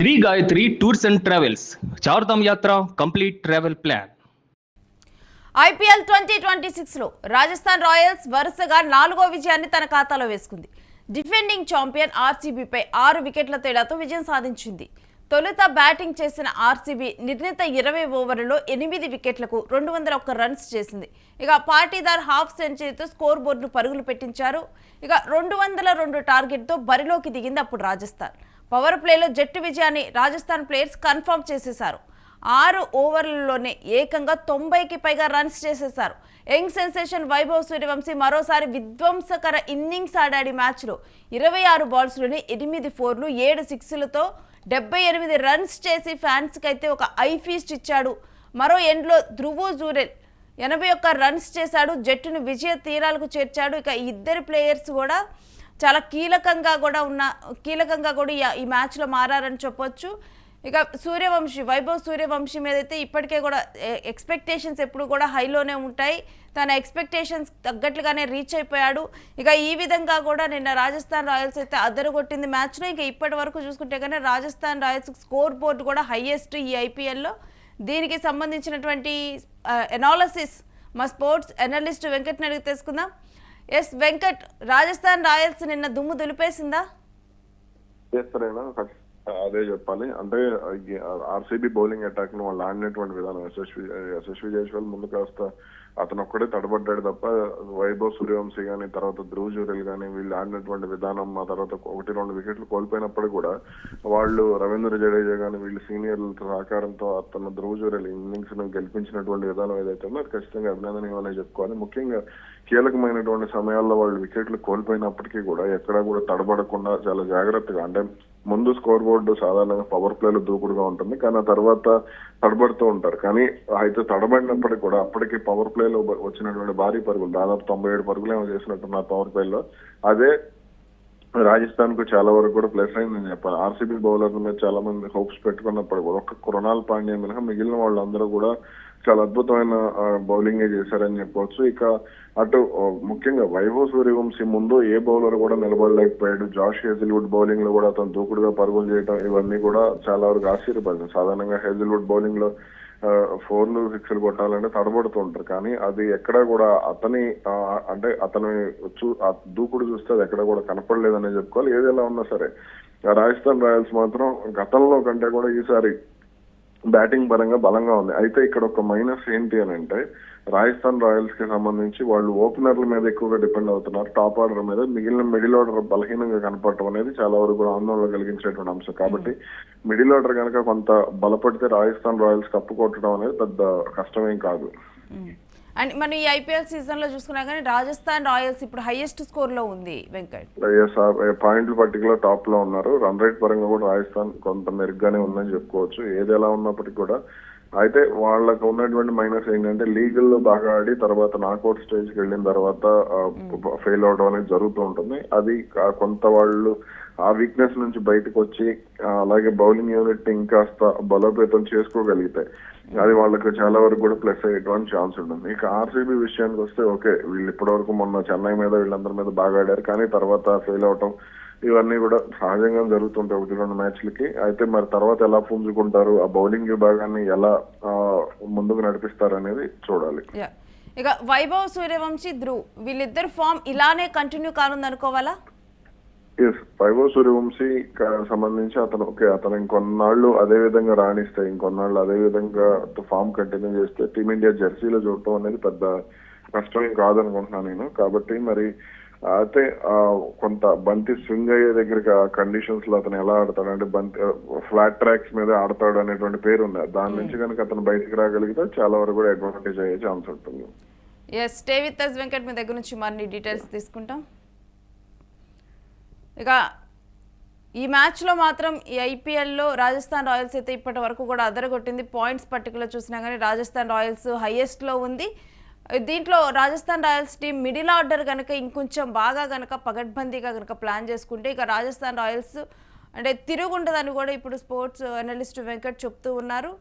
Shri Gayatri tours and travels Chardham यात्रा complete travel plan. IPL 2026లో Rajasthan Royals వరుసగా 4వ విజయాన్ని తన ఖాతాలో వేసుకుంది. డిఫెండింగ్ ఛాంపియన్ ఆర్సీబీపై 6 వికెట్ల తేడాతో విజయం సాధించింది. తొలుత బ్యాటింగ్ చేసిన ఆర్సీబీ నిర్ణీత 20 ఓవర్లలో 8 వికెట్లకు 201 రన్స్ చేసింది. ఇక పాటీదార్ హాఫ్ సెంచరీతో స్కోర్ బోర్డును పరుగులు పెట్టించారు. ఇక 202 టార్గెట్తో బరిలోకి దిగింది అప్పుడు రాజస్థాన్. పవర్ ప్లేలో జట్టు విజయాన్ని రాజస్థాన్ ప్లేయర్స్ కన్ఫర్మ్ చేసేశారు. 6 ఓవర్లలోనే ఏకంగా 90కి పైగా రన్స్ చేసేశారు. యంగ్ సెన్సేషన్ వైభవ్ సూర్యవంశీ మరోసారి విధ్వంసకర ఇన్నింగ్స్ ఆడాడి. మ్యాచ్లో 26 బాల్స్లోనే 8 ఫోర్లు 7 సిక్స్లతో 78 రన్స్ చేసి ఫ్యాన్స్కి అయితే ఒక ఐ ఫీస్ట్ ఇచ్చాడు. మరో ఎండ్లో ధ్రువ్ జురెల్ 81 రన్స్ చేశాడు. జట్టును విజయ తీరాలకు చేర్చాడు. ఇక ఇద్దరు ప్లేయర్స్ కూడా చాలా కీలకంగా కూడా ఈ మ్యాచ్లో మారారని చెప్పొచ్చు. ఇక వైభవ్ సూర్యవంశీ మీద అయితే ఇప్పటికే కూడా ఎక్స్పెక్టేషన్స్ ఎప్పుడు కూడా హైలోనే ఉంటాయి. తన ఎక్స్పెక్టేషన్స్ తగ్గట్లుగానే రీచ్ అయిపోయాడు. ఇక ఈ విధంగా కూడా నిన్న రాజస్థాన్ రాయల్స్ అయితే అదరగొట్టింది మ్యాచ్లో. ఇక ఇప్పటి వరకు చూసుకుంటే కానీ రాజస్థాన్ రాయల్స్ స్కోర్ బోర్డు కూడా హైయెస్ట్ ఈ ఐపీఎల్లో. దీనికి సంబంధించినటువంటి ఎనాలిసిస్ మా స్పోర్ట్స్ అనలిస్ట్ వెంకట్ అడిగి తెలుసుకుందాం. ఎస్ వెంకట్, రాజస్థాన్ రాయల్స్ నిన్న దుమ్ము దులిపేసిందా? అదే చెప్పాలి. అంటే ఆర్సీబీ బౌలింగ్ అటాక్ ను వాళ్ళు ఆడినటువంటి విధానం, యశస్వి జైస్వాల్ ముందు కాస్త అతను ఒక్కడే తడబడ్డాడు తప్ప వైభవ్ సూర్యవంశీ గానీ తర్వాత ధ్రువ్ జురెల్ గానీ వీళ్ళు ఆడినటువంటి విధానం, ఆ తర్వాత 1-2 వికెట్లు కోల్పోయినప్పుడు కూడా వాళ్ళు రవీంద్ర జడేజా గానీ వీళ్ళు సీనియర్ల సహకారంతో అతను ధ్రువ్ జురెల్ ఇన్నింగ్స్ ను గెలిపించినటువంటి విధానం ఏదైతే ఉందో అది ఖచ్చితంగా అభినందనీయమనే చెప్పుకోవాలి. ముఖ్యంగా కీలకమైనటువంటి సమయాల్లో వాళ్ళు వికెట్లు కోల్పోయినప్పటికీ కూడా ఎక్కడా కూడా తడబడకుండా చాలా జాగ్రత్తగా, అంటే ముందు స్కోర్ బోర్డు సాధారణంగా పవర్ ప్లేలో దూకుడుగా ఉంటుంది కానీ ఆ తర్వాత తడబడుతూ ఉంటారు. కానీ అయితే తడబడినప్పటికీ కూడా అప్పటికి పవర్ ప్లేలో వచ్చినటువంటి భారీ పరుగులు, దాదాపు 97 పరుగులు ఏమో చేసినట్టున్నారు పవర్ ప్లేలో. అదే రాజస్థాన్ కు చాలా వరకు కూడా ప్లస్ అయిందని చెప్పాలి. ఆర్సీబీ బౌలర్ల మీద చాలా మంది హోప్స్ పెట్టుకున్నప్పుడు కూడా ఒక్క కృణాల్ పాండ్యా మినహా మిగిలిన వాళ్ళందరూ కూడా చాలా అద్భుతమైన బౌలింగ్ చెప్పవచ్చు. ఇక అటు ముఖ్యంగా వైభవ్ సూర్యవంశీ ముందు ఏ బౌలర్ కూడా నిలబడలేకపోయాడు. జాష్ హేజిల్వుడ్ బౌలింగ్ లో కూడా అతను దూకుడుగా పరుగులు చేయడం ఇవన్నీ కూడా చాలా వరకు ఆశ్చర్యపడింది. సాధారణంగా హేజిల్వుడ్ బౌలింగ్ లో 4లు 6లు కొట్టాలంటే తడబడుతూ ఉంటారు కానీ అది ఎక్కడా కూడా అతని దూకుడు చూస్తే అది ఎక్కడ కూడా కనపడలేదనే చెప్పుకోవాలి. ఏదైనా ఉన్నా సరే రాజస్థాన్ రాయల్స్ మాత్రం గతంలో కంటే కూడా ఈసారి బ్యాటింగ్ పరంగా బలంగా ఉంది. అయితే ఇక్కడ ఒక మైనస్ ఏంటి అని అంటే రాజస్థాన్ రాయల్స్ కి సంబంధించి వాళ్ళు ఓపెనర్ల మీద ఎక్కువగా డిపెండ్ అవుతున్నారు. టాప్ ఆర్డర్ మీద మిగిలిన మిడిల్ ఆర్డర్ బలహీనంగా కనపడటం అనేది చాలా వరకు ఆందోళన కలిగించేటువంటి అంశం. కాబట్టి మిడిల్ ఆర్డర్ కనుక కొంత బలపడితే రాజస్థాన్ రాయల్స్ కప్పు కొట్టడం అనేది పెద్ద కష్టమేం కాదు. అండ్ మనం ఈ ఐపీఎల్ సీజన్ లో చూసుకున్నా కానీ రాజస్థాన్ రాయల్స్ ఇప్పుడు హైయెస్ట్ స్కోర్ లో ఉంది వెంకట్. పాయింట్లు పట్టికలో టాప్ లో ఉన్నారు. రన్ రేట్ పరంగా కూడా రాజస్థాన్ కొంత మెరుగ్గానే ఉందని చెప్పుకోవచ్చు. ఏది ఎలా ఉన్నప్పటికీ కూడా అయితే వాళ్ళకు ఉన్నటువంటి మైనస్ ఏంటంటే లీగల్ లో బాగా ఆడి తర్వాత నాకౌట్ స్టేజ్ కి వెళ్ళిన తర్వాత ఫెయిల్ అవడం అనేది జరుగుతూ ఉంటుంది. అది కొంత వాళ్ళు ఆ వీక్నెస్ నుంచి బయటకు వచ్చి అలాగే బౌలింగ్ యూనిట్ ఇంకాస్త బలోపేతం చేసుకోగలిగితే అది వాళ్ళకి చాలా వరకు కూడా ప్లస్ అయ్యేటువంటి ఛాన్స్ ఉంటుంది. ఇక ఆర్సీబీ విషయానికి వస్తే ఓకే, వీళ్ళు ఇప్పటి వరకు మొన్న చెన్నై మీద వీళ్ళందరి మీద బాగా ఆడారు కానీ తర్వాత ఫెయిల్ అవటం ఇవన్నీ కూడా సహజంగా జరుగుతుంటాయి 1-2 మ్యాచ్లకి. అయితే మరి తర్వాత ఎలా పుంజుకుంటారు, ఆ బౌలింగ్ విభాగాన్ని ఎలా ముందుకు నడిపిస్తారు అనేది చూడాలి. ఇక వైభవ్ సూర్యవంశీ ధ్రువ్ వీళ్ళిద్దరు ఫామ్ ఇలానే కంటిన్యూ కానుంది అనుకోవాలా? వైభవ్ సూర్యవంశీ సంబంధించి అతను ఇంకొన్నాళ్ళు అదే విధంగా రాణిస్తే, ఇంకొన్నాళ్ళు అదే విధంగా ఫామ్ కంటిన్యూ చేస్తే టీమిండియా జెర్సీలో చూడటం అనేది పెద్ద కష్టమేం కాదనుకుంటున్నాను నేను. కాబట్టి మరి అయితే కొంత బంతి స్వింగ్ అయ్యే దగ్గర కండిషన్స్ లో అతను ఎలా ఆడతాడు అంటే ఫ్లాట్ ట్రాక్స్ మీద ఆడతాడు అనేటువంటి పేరు ఉంది. దాని నుంచి కనుక అతను బయటకు రాగలిగితే చాలా వరకు కూడా అడ్వాంటేజ్ అయ్యే ఛాన్స్ ఉంటుంది. స్టే విత్ us వెంకట్, మీ దగ్గర నుంచి మరిన్ని డీటెయిల్స్ తీసుకుంటాం. ఇక ఈ మ్యాచ్లో మాత్రం ఈ ఐపీఎల్లో రాజస్థాన్ రాయల్స్ అయితే ఇప్పటి వరకు కూడా అదరగొట్టింది. పాయింట్స్ పట్టికలో చూసినా కానీ రాజస్థాన్ రాయల్స్ హైయెస్ట్లో ఉంది. దీంట్లో Rajasthan Royals team middle order కనుక ఇంకొంచెం బాగా కనుక పగడ్బందీగా కనుక ప్లాన్ చేసుకుంటే ఇక రాజస్థాన్ రాయల్స్ అంటే తిరుగుండదని కూడా ఇప్పుడు స్పోర్ట్స్ అనలిస్ట్ వెంకట్ చెప్తూ ఉన్నారు.